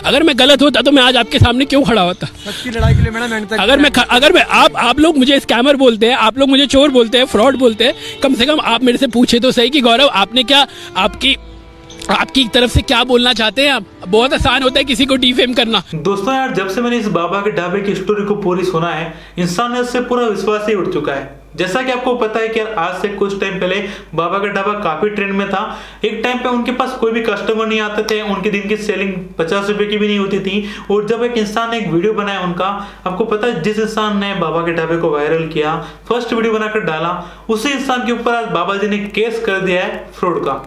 अगर मैं गलत होता तो मैं आज आपके सामने क्यों खड़ा होता? सच की लड़ाई के लिए मैडम अगर मैं आप लोग मुझे स्कैमर बोलते हैं, आप लोग मुझे चोर बोलते हैं, फ्रॉड बोलते हैं, कम से कम आप मेरे से पूछे तो सही कि गौरव आपने क्या, आपकी तरफ से क्या बोलना चाहते हैं आप? बहुत आसान होता है किसी को डिफेम करना। दोस्तों यार, जब से मैंने इस बाबा के ढाबे की स्टोरी को पूरी सुना है, इंसान ने उससे पूरा विश्वास ही उठ चुका है। जैसा कि आपको पता है कि यार आज से कुछ टाइम पहले बाबा का ढाबा काफी ट्रेंड में था। एक टाइम पे उनके पास कोई भी कस्टमर नहीं आते थे, उनके दिन की सेलिंग 50 रुपए की भी नहीं होती थी। और जब एक इंसान ने एक वीडियो बनाया उनका, आपको पता है जिस इंसान ने बाबा के ढाबे को वायरल किया, फर्स्ट वीडियो बनाकर डाला, उसी इंसान के ऊपर आज बाबा जी ने केस कर दिया है फ्रॉड का।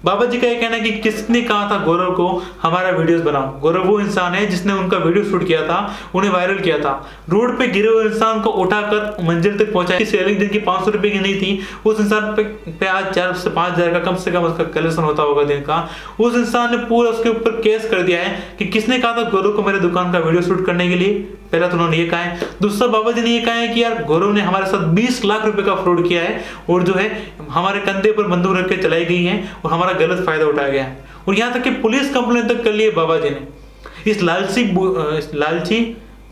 बाबा जी का यह कहना है कि किसने कहा था गौरव को हमारा वीडियोस बनाओ। गौरव वो इंसान है जिसने उनका वीडियो शूट किया था, उन्हें वायरल किया था। रोड पे गिरे हुए इंसान को उठाकर मंजिल तक पहुंचाया। सेलिंग दिन की 500 रुपए की नहीं थी, उस इंसान पे आज 4 से 5 हजार का कम से कम उसका कलेक्शन होता होगा दिन का। उस इंसान ने पूरा उसके ऊपर केस कर दिया है कि किसने कहा था गौरव को मेरे दुकान का वीडियो शूट करने के लिए। पहला तो उन्होंने ये कहा है। दूसरा, बाबा जी ने ये कहा है कि यार गौरव ने हमारे साथ 20 लाख रुपए का फ्रॉड किया है और जो है हमारे कंधे पर बंदूक रख के चलाई गई है और हमारा गलत फायदा उठाया गया है। और यहाँ तक कि पुलिस कंप्लेंट तक कर ली है बाबा जी ने। इस लालची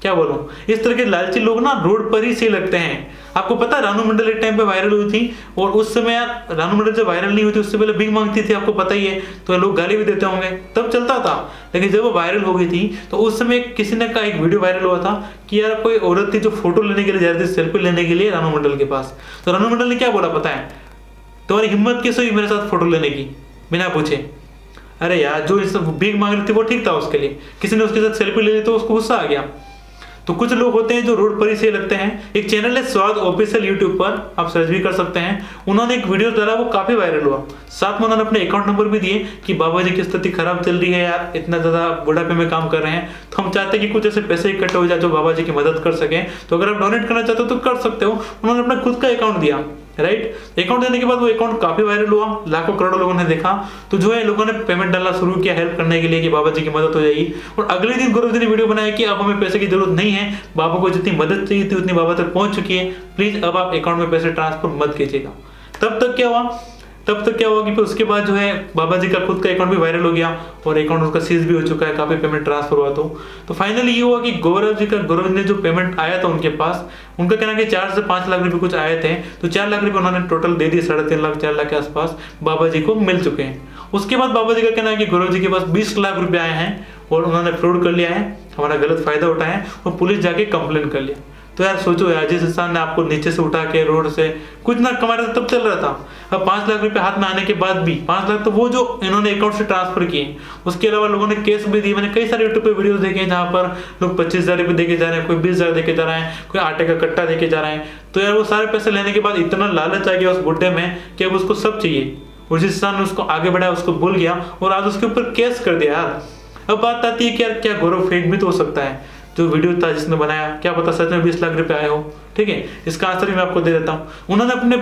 क्या बोलूं, इस तरह के लालची लोग ना रोड पर ही सही लगते हैं। आपको पता है रानू मंडल एक टाइम पे वायरल हुई थी, और उस समय यार रानू मंडल जब वायरल नहीं हुई थी उससे पहले भीख मांगती थी, आपको पता ही है, तो लोग गाली भी देते होंगे, तब चलता था। लेकिन जब वो वायरल हो गई थी तो उस समय किसी ने का एक वीडियो वायरल हुआ था कि यार कोई औरत थी जो फोटो लेने के लिए जा रही थी, सेल्फी लेने के लिए रानू मंडल के पास। तो रानू मंडल ने क्या बोला पता है, तुम्हारी हिम्मत कैसे हुई मेरे साथ फोटो लेने की बिना पूछे? अरे यार, जो भीख मांग रही थी वो ठीक था, उसके लिए किसी ने उसके साथ सेल्फी ले ली तो उसको गुस्सा आ गया। तो कुछ लोग होते हैं जो रोड पर ही सही लगते हैं। एक चैनल है स्वाद ऑफिशियल यूट्यूब पर, आप सर्च भी कर सकते हैं। उन्होंने एक वीडियो डाला, वो काफी वायरल हुआ। साथ में उन्होंने अपने अकाउंट नंबर भी दिए कि बाबा जी की स्थिति खराब चल रही है यार, इतना ज्यादा बुढ़ापे में काम कर रहे हैं, तो हम चाहते हैं कि कुछ ऐसे पैसे इकट्ठे हो जाए जो बाबा जी की मदद कर सके। तो अगर आप डोनेट करना चाहते हो तो कर सकते हो। उन्होंने अपना खुद का अकाउंट दिया, राइट। अकाउंट देने के बाद वो अकाउंट काफी वायरल हुआ, लाखों करोड़ों लोगों ने देखा। तो जो है लोगों ने पेमेंट डालना शुरू किया हेल्प करने के लिए कि बाबा जी की मदद हो जाएगी। और अगले दिन गौरव जी ने वीडियो बनाया कि अब हमें पैसे की जरूरत नहीं है, बाबा को जितनी मदद चाहिए थी उतनी बाबा तक पहुंच चुकी है, प्लीज अब आप अकाउंट में पैसे ट्रांसफर मत कीजिएगा। तब तक क्या हुआ कि फिर उसके बाद जो है बाबा जी का खुद का अकाउंट भी वायरल हो गया और अकाउंट उसका सीज भी हो चुका है, काफी पेमेंट ट्रांसफर हुआ। तो फाइनली ये हुआ कि गौरव जी ने जो पेमेंट आया था उनके पास, उनका कहना कि 4 से 5 लाख रुपए कुछ आए थे, तो 4 लाख रुपए उन्होंने टोटल दे दिए, 3.5 लाख 4 लाख के आसपास बाबा जी को मिल चुके हैं। उसके बाद बाबा जी का कहना है कि गौरव जी के पास 20 लाख रुपए आए हैं और उन्होंने फ्रॉड कर लिया है, हमारा गलत फायदा उठाया है और पुलिस जाके कंप्लेन कर लिया। तो यार सोचो यार, जिस इंसान ने आपको नीचे से उठा के रोड से कुछ ना कमा रहा था तब चल रहा था, अब 5 लाख रुपए हाथ में आने के बाद भी 5 लाख तो वो जो इन्होंने अकाउंट से ट्रांसफर किए, उसके अलावा लोगों ने केस भी दिए। मैंने कई सारे यूट्यूब पे वीडियोस देखे हैं जहां पर लोग 25,000 रुपए देके जा रहे हैं, कोई 20,000 देके जा रहे हैं, कोई आटे का कट्टा देके जा रहे हैं। तो यार वो सारे पैसे लेने के बाद इतना लालच आ गया उस बुड्ढे में कि अब उसको सब चाहिए, और जिस इंसान ने उसको आगे बढ़ाया उसको भूल गया और आज उसके ऊपर केस कर दिया यार। अब बात आती है कि यार क्या गौरव फेक भी तो हो सकता है, जो वीडियो था जिसने बनाया, क्या पता सच में 20 लाख रुपए आए हो। ठीक है, इसका आंसर भी मैं आपको दे देता हूं। उन्होंने अपने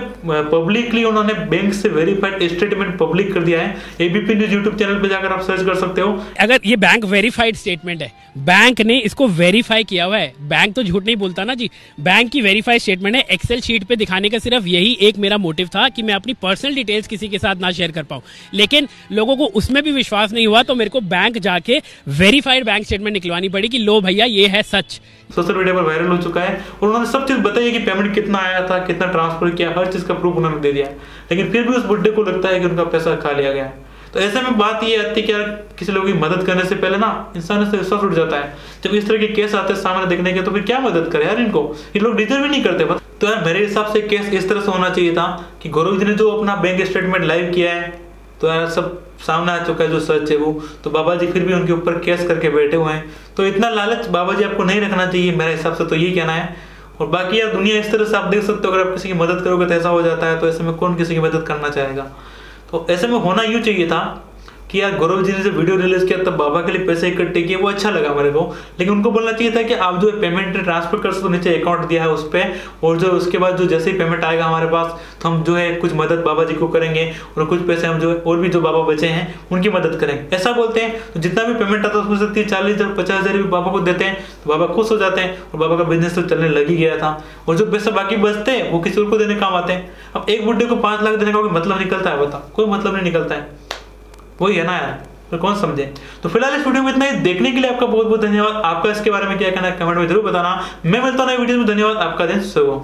पब्लिकली उन्होंने बैंक से वेरीफाइड स्टेटमेंट पब्लिक कर दिया है। एबीपी न्यूज यूट्यूब चैनल पे जाकर आप सर्च कर सकते हो। अगर ये बैंक वेरीफाइड स्टेटमेंट है, बैंक ने इसको वेरीफाई किया हुआ है, बैंक तो झूठ नहीं बोलता ना जी, बैंक की वेरीफाइड स्टेटमेंट है। एक्सेल शीट पे दिखाने का सिर्फ यही एक मेरा मोटिव था कि मैं अपनी पर्सनल डिटेल्स किसी के साथ ना शेयर कर पाऊं, लेकिन लोगों को उसमें भी विश्वास नहीं हुआ, तो मेरे को बैंक जाके वेरीफाइड बैंक स्टेटमेंट निकलवानी पड़ी कि लो भैया ये है सच। सोशल मीडिया पर वायरल हो चुका है और उन्होंने सब चीज बताई है कि पेमेंट कितना आया था, कितना ट्रांसफर किया, हर चीज का प्रूफ उन्होंने दे दिया। लेकिन फिर भी उस बुड्ढे को लगता है कि उनका पैसा खा लिया गया है। तो ऐसे में बात ये आती है कि यार किसी लोगों की मदद करने से पहले ना इंसान से विश्वास उठ जाता है। जब इस तरह के केस आते हैं सामने देखने के, तो फिर क्या मदद करे यार इनको, ये लोग डिजर्व भी नहीं करते। तो यार मेरे हिसाब से केस इस तरह से होना चाहिए था कि गौरव जी ने जो अपना बैंक स्टेटमेंट लाइव किया है, तो यार सब सामने आ चुका है जो सच है वो, तो बाबा जी फिर भी उनके ऊपर केस करके बैठे हुए हैं। तो इतना लालच बाबा जी आपको नहीं रखना चाहिए, मेरे हिसाब से तो यही कहना है। और बाकी यार दुनिया इस तरह से आप देख सकते हो, अगर आप किसी की मदद करोगे तो ऐसा हो जाता है, तो ऐसे में कौन किसी की मदद करना चाहेगा। तो ऐसे में होना यूं चाहिए था कि यार गौरव जी ने जब वीडियो रिलीज किया तब बाबा के लिए पैसे इकट्ठे किए, वो अच्छा लगा मेरे को। लेकिन उनको बोलना चाहिए था कि आप जो पेमेंट ट्रांसफर कर सकते हो, नीचे अकाउंट दिया है उस पर, और जो उसके बाद जो जैसे ही पेमेंट आएगा हमारे पास तो हम जो है कुछ मदद बाबा जी को करेंगे और कुछ पैसे हम जो है और भी जो बाबा बचे हैं उनकी मदद करेंगे, ऐसा बोलते हैं। तो जितना भी पेमेंट आता है उसमें से 30,000, 40,000 भी बाबा को देते हैं, तो बाबा खुश हो जाते हैं और बाबा का बिजनेस तो चलने लग ही गया था। और जो पैसा बाकी बचते हैं वो किसी और को देने काम आते हैं। अब एक बुड्ढे को 5 लाख देने का कोई मतलब निकलता है? बता, कोई मतलब नहीं निकलता है। वही है ना यार, तो कौन समझे। तो फिलहाल इस वीडियो में इतना ही। देखने के लिए आपका बहुत बहुत धन्यवाद। आपका इसके बारे में क्या कहना है कमेंट में जरूर बताना। मैं मिलता हूं नई वीडियो में। धन्यवाद। आपका दिन शुभ हो।